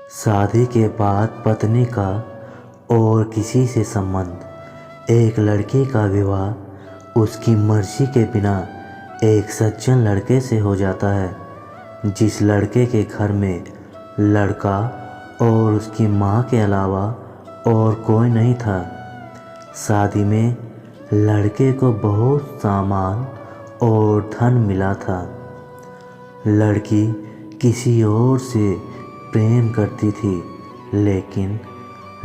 शादी के बाद पत्नी का और किसी से संबंध। एक लड़की का विवाह उसकी मर्जी के बिना एक सज्जन लड़के से हो जाता है, जिस लड़के के घर में लड़का और उसकी माँ के अलावा और कोई नहीं था। शादी में लड़के को बहुत सामान और धन मिला था। लड़की किसी और से प्रेम करती थी, लेकिन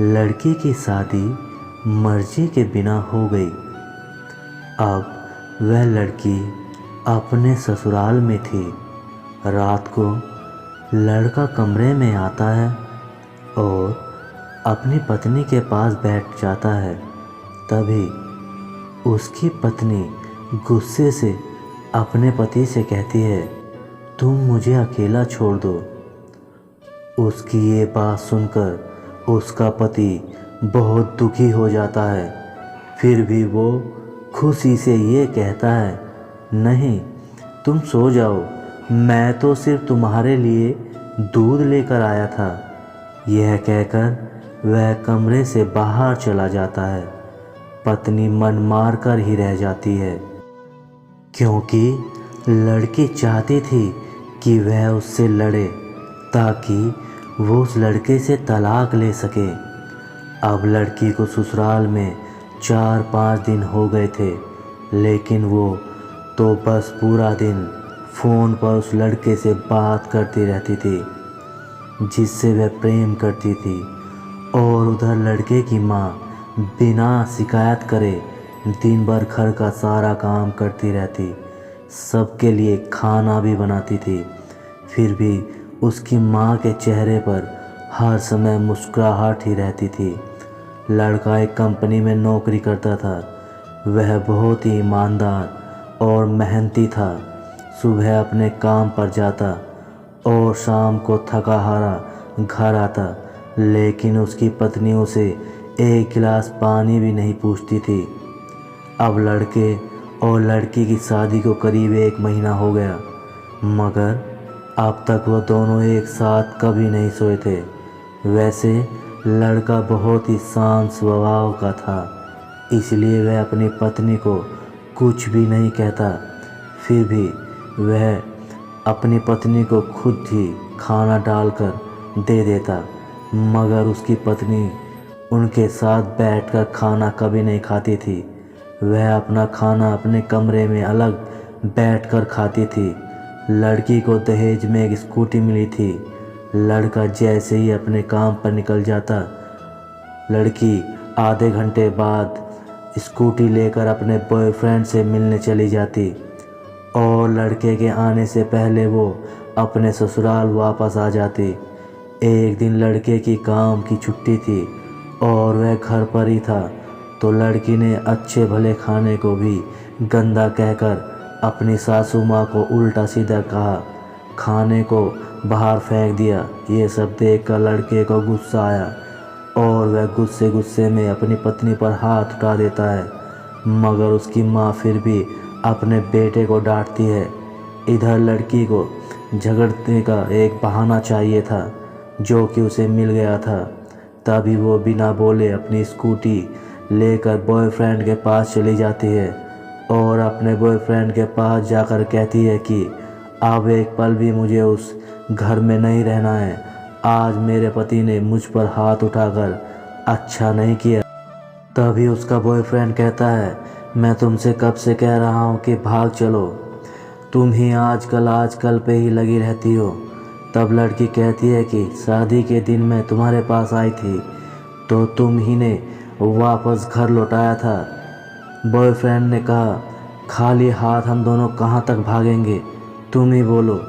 लड़की की शादी मर्जी के बिना हो गई। अब वह लड़की अपने ससुराल में थी। रात को लड़का कमरे में आता है और अपनी पत्नी के पास बैठ जाता है। तभी उसकी पत्नी गुस्से से अपने पति से कहती है, तुम मुझे अकेला छोड़ दो। उसकी ये बात सुनकर उसका पति बहुत दुखी हो जाता है। फिर भी वो खुशी से ये कहता है, नहीं, तुम सो जाओ, मैं तो सिर्फ तुम्हारे लिए दूध लेकर आया था। यह कहकर वह कमरे से बाहर चला जाता है। पत्नी मन मार कर ही रह जाती है, क्योंकि लड़की चाहती थी कि वह उससे लड़े ताकि वो उस लड़के से तलाक ले सके। अब लड़की को ससुराल में 4-5 दिन हो गए थे, लेकिन वो तो बस पूरा दिन फ़ोन पर उस लड़के से बात करती रहती थी जिससे वह प्रेम करती थी। और उधर लड़के की माँ बिना शिकायत करे दिन भर घर का सारा काम करती रहती, सबके लिए खाना भी बनाती थी। फिर भी उसकी माँ के चेहरे पर हर समय मुस्कुराहट ही रहती थी। लड़का एक कंपनी में नौकरी करता था। वह बहुत ही ईमानदार और मेहनती था। सुबह अपने काम पर जाता और शाम को थका हारा घर आता, लेकिन उसकी पत्नी उसे एक गिलास पानी भी नहीं पूछती थी। अब लड़के और लड़की की शादी को करीब 1 महीना हो गया, मगर अब तक वो दोनों एक साथ कभी नहीं सोए थे। वैसे लड़का बहुत ही शांत स्वभाव का था, इसलिए वह अपनी पत्नी को कुछ भी नहीं कहता। फिर भी वह अपनी पत्नी को खुद ही खाना डालकर दे देता, मगर उसकी पत्नी उनके साथ बैठकर खाना कभी नहीं खाती थी। वह अपना खाना अपने कमरे में अलग बैठकर खाती थी। लड़की को दहेज में एक स्कूटी मिली थी। लड़का जैसे ही अपने काम पर निकल जाता, लड़की आधे घंटे बाद स्कूटी लेकर अपने बॉयफ्रेंड से मिलने चली जाती और लड़के के आने से पहले वो अपने ससुराल वापस आ जाती। एक दिन लड़के की काम की छुट्टी थी और वह घर पर ही था, तो लड़की ने अच्छे भले खाने को भी गंदा कहकर अपनी सासू माँ को उल्टा सीधा कहा, खाने को बाहर फेंक दिया। ये सब देखकर लड़के को गुस्सा आया और वह गुस्से में अपनी पत्नी पर हाथ उठा देता है, मगर उसकी माँ फिर भी अपने बेटे को डांटती है। इधर लड़की को झगड़ने का एक बहाना चाहिए था, जो कि उसे मिल गया था। तभी वो बिना बोले अपनी स्कूटी लेकर बॉयफ्रेंड के पास चली जाती है और अपने बॉयफ्रेंड के पास जाकर कहती है कि अब एक पल भी मुझे उस घर में नहीं रहना है। आज मेरे पति ने मुझ पर हाथ उठाकर अच्छा नहीं किया। तभी उसका बॉयफ्रेंड कहता है, मैं तुमसे कब से कह रहा हूँ कि भाग चलो, तुम ही आजकल पे ही लगी रहती हो। तब लड़की कहती है कि शादी के दिन मैं तुम्हारे पास आई थी तो तुम ही ने वापस घर लौटाया था। बॉयफ्रेंड ने कहा, खाली हाथ हम दोनों कहाँ तक भागेंगे, तुम ही बोलो।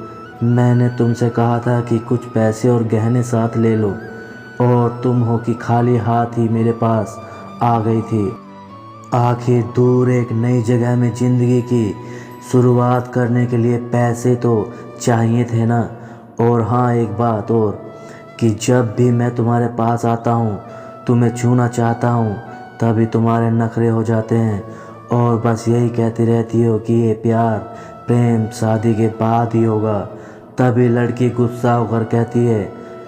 मैंने तुमसे कहा था कि कुछ पैसे और गहने साथ ले लो, और तुम हो कि खाली हाथ ही मेरे पास आ गई थी। आखिर दूर एक नई जगह में ज़िंदगी की शुरुआत करने के लिए पैसे तो चाहिए थे ना। और हाँ, एक बात और, कि जब भी मैं तुम्हारे पास आता हूँ, तुम्हें छूना चाहता हूँ, तभी तुम्हारे नखरे हो जाते हैं और बस यही कहती रहती हो कि ये प्यार प्रेम शादी के बाद ही होगा। तभी लड़की गुस्सा होकर कहती है,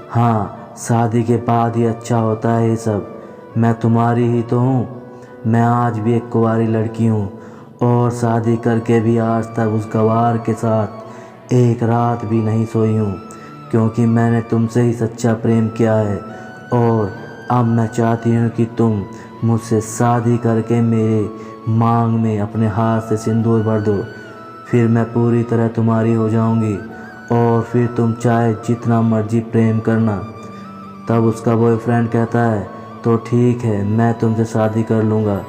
हाँ, शादी के बाद ही अच्छा होता है ये सब। मैं तुम्हारी ही तो हूँ। मैं आज भी एक कुंवारी लड़की हूँ और शादी करके भी आज तक उस गवार के साथ एक रात भी नहीं सोई हूँ, क्योंकि मैंने तुमसे ही सच्चा प्रेम किया है। और अब मैं चाहती हूँ कि तुम मुझसे शादी करके मेरे मांग में अपने हाथ से सिंदूर भर दो। फिर मैं पूरी तरह तुम्हारी हो जाऊँगी और फिर तुम चाहे जितना मर्जी प्रेम करना। तब उसका बॉयफ्रेंड कहता है, तो ठीक है, मैं तुमसे शादी कर लूँगा,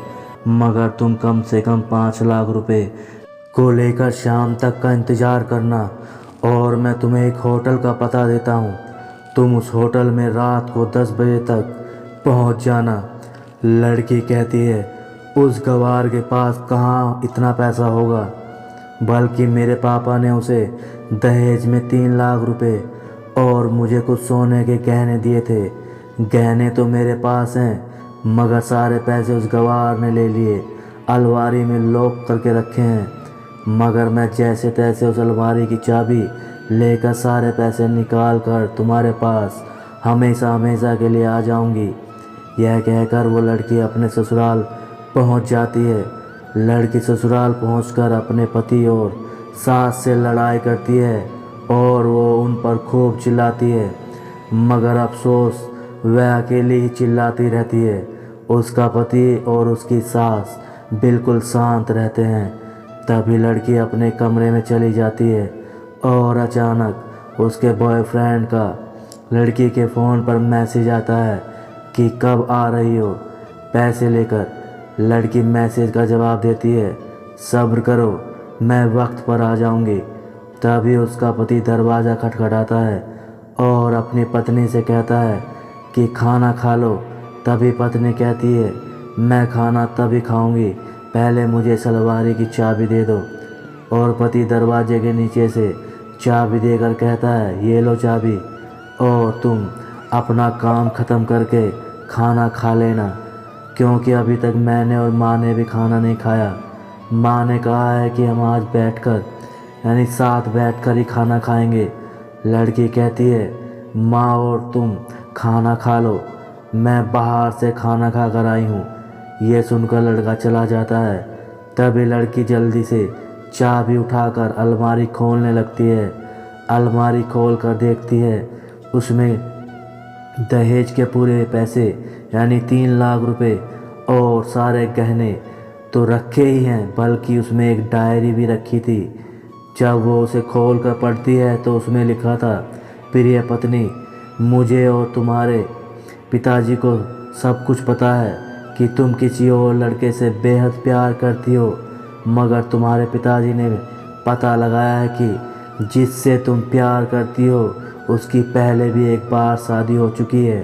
मगर तुम कम से कम 5 लाख रुपए को लेकर शाम तक का इंतज़ार करना। और मैं तुम्हें एक होटल का पता देता हूँ, तुम उस होटल में रात को 10 बजे तक पहुँच जाना। लड़की कहती है, उस गवार के पास कहाँ इतना पैसा होगा, बल्कि मेरे पापा ने उसे दहेज में 3 लाख रुपए और मुझे कुछ सोने के गहने दिए थे। गहने तो मेरे पास हैं, मगर सारे पैसे उस गवार ने ले लिए, अलमारी में लॉक करके रखे हैं। मगर मैं जैसे तैसे उस अलमारी की चाबी लेकर सारे पैसे निकाल कर तुम्हारे पास हमेशा हमेशा के लिए आ जाऊंगी। यह कहकर वो लड़की अपने ससुराल पहुंच जाती है। लड़की ससुराल पहुंचकर अपने पति और सास से लड़ाई करती है और वो उन पर खूब चिल्लाती है, मगर अफसोस वह अकेली ही चिल्लाती रहती है। उसका पति और उसकी सास बिल्कुल शांत रहते हैं। तभी लड़की अपने कमरे में चली जाती है और अचानक उसके बॉयफ्रेंड का लड़की के फ़ोन पर मैसेज आता है कि कब आ रही हो पैसे लेकर। लड़की मैसेज का जवाब देती है, सब्र करो, मैं वक्त पर आ जाऊंगी। तभी उसका पति दरवाज़ा खटखटाता है और अपनी पत्नी से कहता है कि खाना खा लो। तभी पत्नी कहती है, मैं खाना तभी खाऊंगी, पहले मुझे सलवारी की चाबी दे दो। और पति दरवाजे के नीचे से चाबी देकर कहता है, ये लो चाबी और तुम अपना काम ख़त्म करके खाना खा लेना, क्योंकि अभी तक मैंने और माँ ने भी खाना नहीं खाया। माँ ने कहा है कि हम आज बैठकर यानी साथ बैठकर ही खाना खाएंगे। लड़की कहती है, माँ और तुम खाना खा लो, मैं बाहर से खाना खा कर आई हूँ। ये सुनकर लड़का चला जाता है। तभी लड़की जल्दी से चाबी उठाकर अलमारी खोलने लगती है। अलमारी खोल कर देखती है, उसमें दहेज के पूरे पैसे यानी 3 लाख रुपए और सारे गहने तो रखे ही हैं, बल्कि उसमें एक डायरी भी रखी थी। जब वो उसे खोल कर पढ़ती है तो उसमें लिखा था, प्रिय पत्नी, मुझे और तुम्हारे पिताजी को सब कुछ पता है कि तुम किसी और लड़के से बेहद प्यार करती हो, मगर तुम्हारे पिताजी ने पता लगाया है कि जिससे तुम प्यार करती हो उसकी पहले भी एक बार शादी हो चुकी है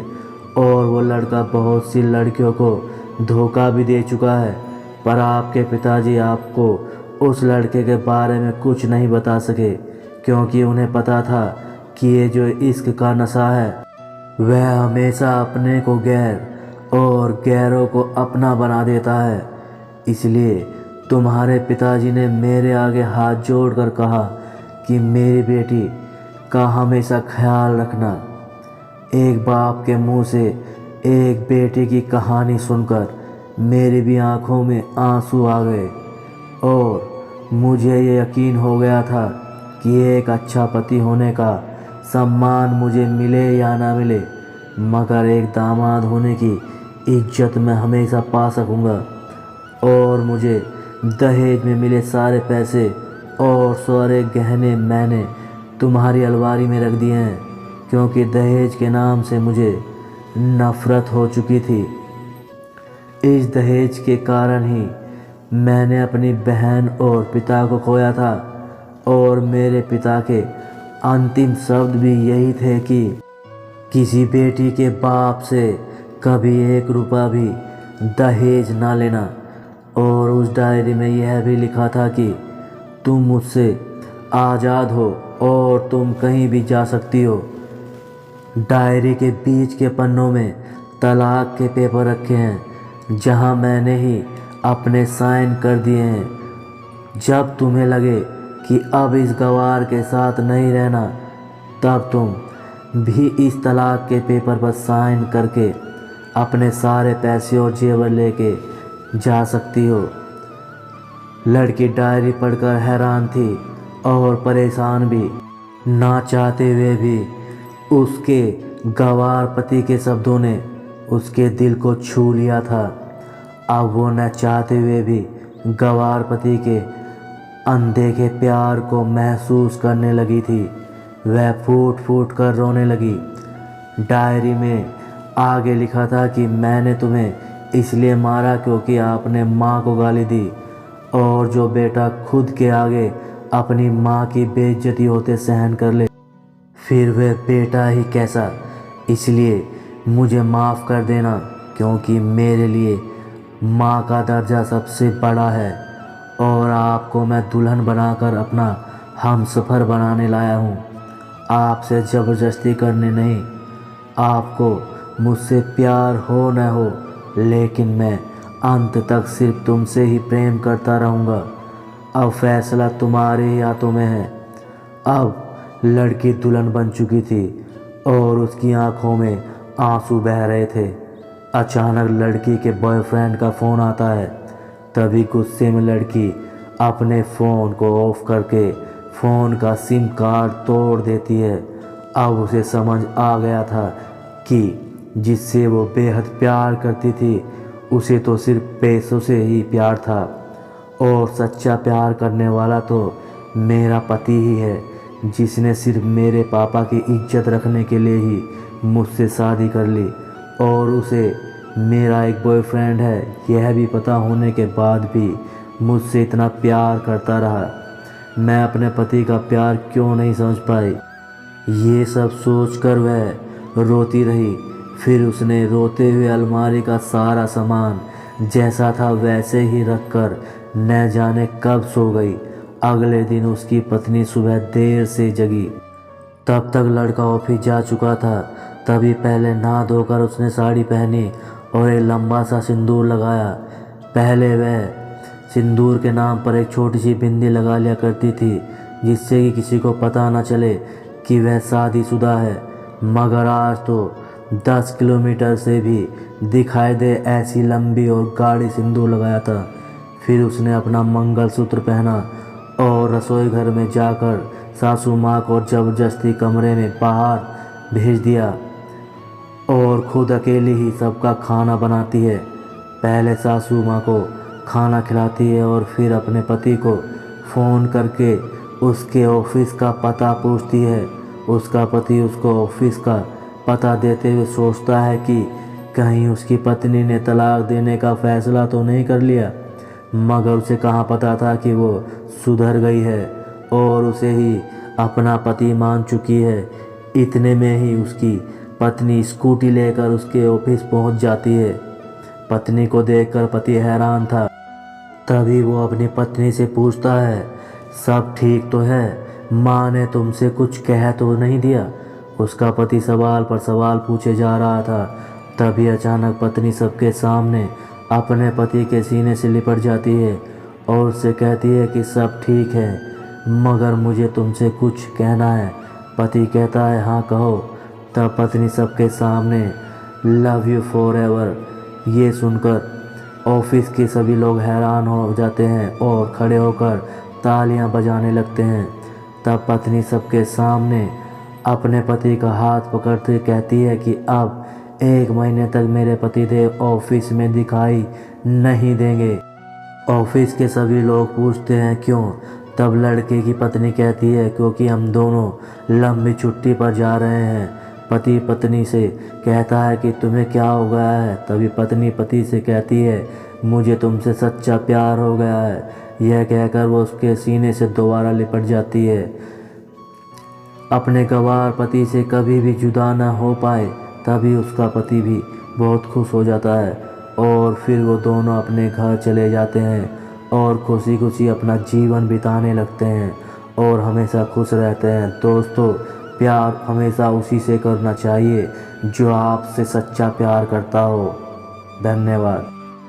और वो लड़का बहुत सी लड़कियों को धोखा भी दे चुका है। पर आपके पिताजी आपको उस लड़के के बारे में कुछ नहीं बता सके, क्योंकि उन्हें पता था कि ये जो इश्क का नशा है वह हमेशा अपने को गैर और गैरों को अपना बना देता है। इसलिए तुम्हारे पिताजी ने मेरे आगे हाथ जोड़कर कहा कि मेरी बेटी का हमेशा ख्याल रखना। एक बाप के मुंह से एक बेटी की कहानी सुनकर मेरी भी आंखों में आंसू आ गए और मुझे ये यकीन हो गया था कि एक अच्छा पति होने का सम्मान मुझे मिले या ना मिले, मगर एक दामाद होने की इज्जत मैं हमेशा पा सकूंगा। और मुझे दहेज में मिले सारे पैसे और सारे गहने मैंने तुम्हारी अलमारी में रख दिए हैं, क्योंकि दहेज के नाम से मुझे नफ़रत हो चुकी थी। इस दहेज के कारण ही मैंने अपनी बहन और पिता को खोया था और मेरे पिता के अंतिम शब्द भी यही थे कि किसी बेटी के बाप से कभी 1 रुपया भी दहेज ना लेना। और उस डायरी में यह भी लिखा था कि तुम मुझसे आज़ाद हो और तुम कहीं भी जा सकती हो। डायरी के बीच के पन्नों में तलाक के पेपर रखे हैं, जहां मैंने ही अपने साइन कर दिए हैं। जब तुम्हें लगे कि अब इस गवार के साथ नहीं रहना, तब तुम भी इस तलाक के पेपर पर साइन करके अपने सारे पैसे और जेवर लेके जा सकती हो। लड़की डायरी पढ़कर हैरान थी और परेशान भी। ना चाहते हुए भी उसके गंवार पति के शब्दों ने उसके दिल को छू लिया था। अब वो न चाहते हुए भी गंवार पति के अनदेखे प्यार को महसूस करने लगी थी। वह फूट फूट कर रोने लगी। डायरी में आगे लिखा था कि मैंने तुम्हें इसलिए मारा क्योंकि आपने माँ को गाली दी, और जो बेटा खुद के आगे अपनी माँ की बेइज्जती होते सहन कर ले, फिर वह बेटा ही कैसा। इसलिए मुझे माफ़ कर देना, क्योंकि मेरे लिए माँ का दर्जा सबसे बड़ा है, और आपको मैं दुल्हन बनाकर अपना हमसफ़र बनाने लाया हूँ। आपसे ज़बरदस्ती करने नहीं। आपको मुझसे प्यार हो न हो, लेकिन मैं अंत तक सिर्फ तुमसे ही प्रेम करता रहूँगा। अब फैसला तुम्हारे ही हाथों में है। अब लड़की दुल्हन बन चुकी थी और उसकी आंखों में आंसू बह रहे थे। अचानक लड़की के बॉयफ्रेंड का फ़ोन आता है। तभी गुस्से में लड़की अपने फ़ोन को ऑफ करके फ़ोन का सिम कार्ड तोड़ देती है। अब उसे समझ आ गया था कि जिससे वो बेहद प्यार करती थी, उसे तो सिर्फ पैसों से ही प्यार था, और सच्चा प्यार करने वाला तो मेरा पति ही है, जिसने सिर्फ मेरे पापा की इज्जत रखने के लिए ही मुझसे शादी कर ली, और उसे मेरा एक बॉयफ्रेंड है यह भी पता होने के बाद भी मुझसे इतना प्यार करता रहा। मैं अपने पति का प्यार क्यों नहीं समझ पाई। ये सब सोचकर वह रोती रही। फिर उसने रोते हुए अलमारी का सारा सामान जैसा था वैसे ही रखकर न जाने कब सो गई। अगले दिन उसकी पत्नी सुबह देर से जगी। तब तक लड़का ऑफिस जा चुका था। तभी पहले नहा धोकर उसने साड़ी पहनी और एक लंबा सा सिंदूर लगाया। पहले वह सिंदूर के नाम पर एक छोटी सी बिंदी लगा लिया करती थी, जिससे कि किसी को पता न चले कि वह शादीशुदा है। मगर आज तो 10 किलोमीटर से भी दिखाई दे ऐसी लंबी और गाढ़ी सिंदूर लगाया था। फिर उसने अपना मंगलसूत्र पहना और रसोई घर में जाकर सासू माँ को ज़बरदस्ती कमरे में बाहर भेज दिया, और खुद अकेली ही सबका खाना बनाती है। पहले सासू माँ को खाना खिलाती है और फिर अपने पति को फ़ोन करके उसके ऑफिस का पता पूछती है। उसका पति उसको ऑफिस का पता देते हुए सोचता है कि कहीं उसकी पत्नी ने तलाक देने का फ़ैसला तो नहीं कर लिया, मगर उसे कहाँ पता था कि वो सुधर गई है और उसे ही अपना पति मान चुकी है। इतने में ही उसकी पत्नी स्कूटी लेकर उसके ऑफिस पहुंच जाती है। पत्नी को देखकर पति हैरान था। तभी वो अपनी पत्नी से पूछता है, सब ठीक तो है? माँ ने तुमसे कुछ कह तो नहीं दिया? उसका पति सवाल पर सवाल पूछे जा रहा था। तभी अचानक पत्नी सबके सामने अपने पति के सीने से लिपट जाती है और उससे कहती है कि सब ठीक है, मगर मुझे तुमसे कुछ कहना है। पति कहता है, हाँ कहो। तब पत्नी सबके सामने लव यू फॉर एवर ये सुनकर ऑफिस के सभी लोग हैरान हो जाते हैं और खड़े होकर तालियां बजाने लगते हैं। तब पत्नी सबके सामने अपने पति का हाथ पकड़ते कहती है कि अब 1 महीने तक मेरे पतिदेव ऑफिस में दिखाई नहीं देंगे। ऑफिस के सभी लोग पूछते हैं क्यों? तब लड़के की पत्नी कहती है, क्योंकि हम दोनों लंबी छुट्टी पर जा रहे हैं। पति पत्नी से कहता है कि तुम्हें क्या हो गया है? तभी पत्नी पति से कहती है, मुझे तुमसे सच्चा प्यार हो गया है। यह कहकर वो उसके सीने से दोबारा लिपट जाती है। अपने गंवार पति से कभी भी जुदा न हो पाए, तभी उसका पति भी बहुत खुश हो जाता है और फिर वो दोनों अपने घर चले जाते हैं और खुशी खुशी अपना जीवन बिताने लगते हैं और हमेशा खुश रहते हैं। दोस्तों, प्यार हमेशा उसी से करना चाहिए जो आपसे सच्चा प्यार करता हो। धन्यवाद।